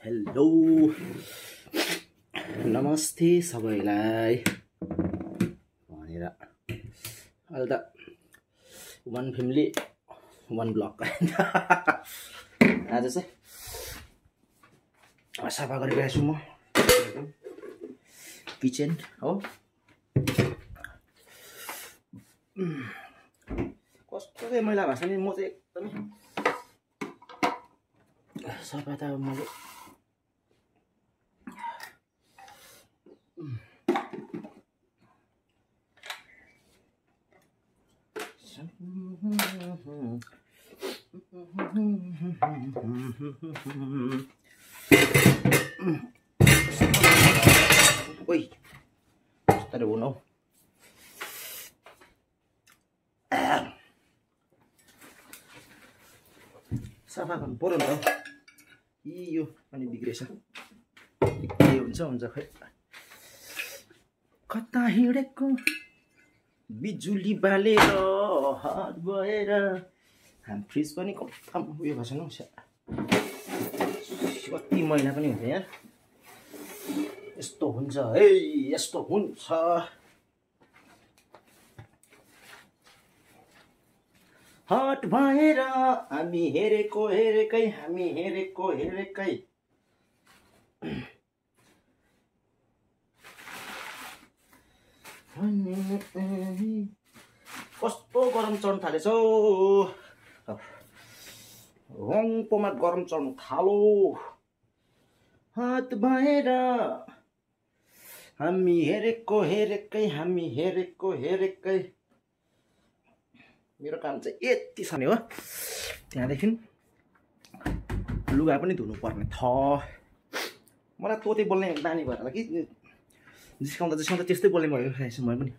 hello नमस्ते सबैलाई भनेर अहिले त वान फ्यामिली वान ब्लक आज चाहिँ सफा गरिरहेको छु म किचन हो कस्तो चाहिँ मैला भएको छ नि म चाहिँ एकदमै सफा त मैले ओइ कस्तो हुनु सफा गर्नु पर्यो नि त यो पनि बिग्रेछ के हुन्छ खै कता हिँडेको बिजुली बालेर हात भएर हामी फ्रिज पनि कम उयो भएको छैन कति मैला पनि हुन्छ यहाँ यस्तो हुन्छ है यस्तो हुन्छ हट भएर हामी हेरेको हेरेकै कस्तो गरम चढ्न थालेछ रङपोमा गरम चढ्न थालो हात भएर हामी हेरेकै मेरो काम चाहिँ यति छ नि हो त्यहाँदेखि लुगा पनि धुनु पर्ने थ मलाई तोते बोल्ने बानी भएर कि जिस्काउँदा त्यस्तै बोल्ने भयो रहेछ म पनि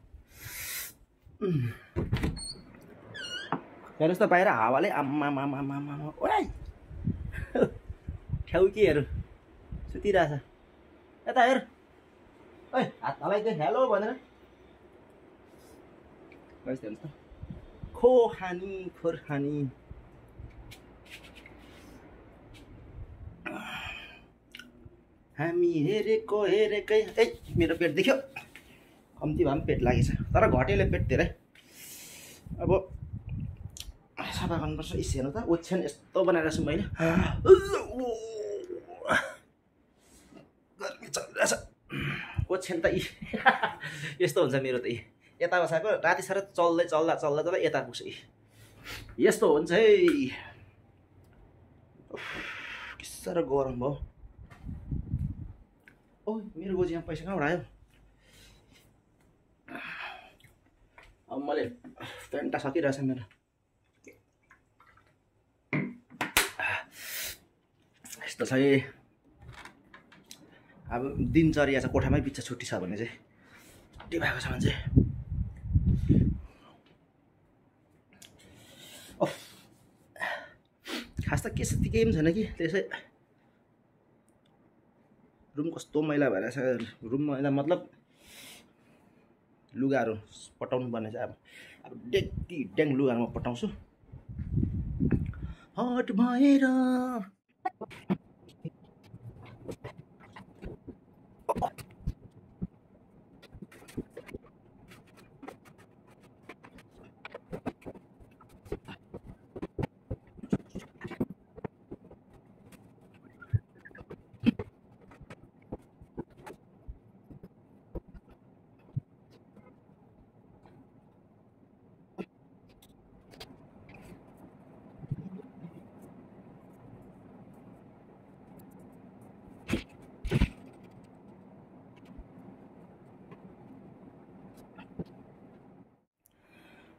हेर्नुहोस् त बाहिर हावाले आम्मा ओइ ठ्याउकीहरू सुतिरहेछ यता हेर ओइ हात हलाइदियो हेलो भनेर हेर्नुहोस् त खोरखानी हामी हेरेकै ए मेरो पेट देख्यो कम्ती भए पनि पेट लागेछ तर घटेले पेट धेरै अब सफा गर्नुपर्छ इस हेर्नु त ओछ्यान यस्तो बनाएर छु मैले गर्मी चलिरहेछ ओछ्यान त यस्तो हुन्छ मेरो त यता बसाएको राति साह्रो चल्दा यता पुग्छ यस्तो हुन्छ है के साह्रो गरम भयो ओ मेरो गोजीमा पैसा कहाँबाट आयो अब मैले पेन्टा सकिरहेछ मेरो यस्तो छ है अब दिनचर्या छ कोठामै बिच छुट्टी छ भने चाहिँ छुट्टी भएको छ भने चाहिँ खास त के केही पनि छैन कि त्यसै रुम कस्तो मैला भएर छ रुम मैला मतलब लुगाहरू पटाउनु पर्ने चाहिँ अब ड्याङ लुगाहरूमा पटाउँछु हट भएर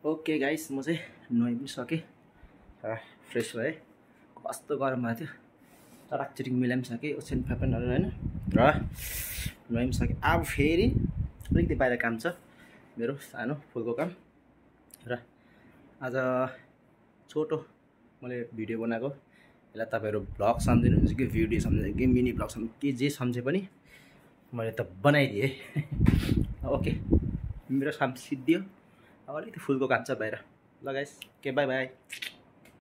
ओके गाइस म चाहिँ नुहाइ पनि सकेँ र फ्रेस भएँ कस्तो गरम भएको थियो चटाकचिटिङ मिलाइ पनि सकेँ ओछ्यान फ्यापनहरू होइन र नुहाइ पनि सकेँ अब फेरि अलिकति बाहिर काम छ मेरो सानो फुलको काम र आज छोटो मैले भिडियो बनाएको यसलाई तपाईँहरू भ्लग सम्झिनुहुन्छ कि भिडियो सम्झिनुहुन्छ कि मिनी भ्लग सम्झ के जे सम्झे पनि मैले त बनाइदिएँ ओके मेरो काम सिद्धियो अब अलिकति फुलको काम छ बाहिर ल गाइस ओके बाई बाई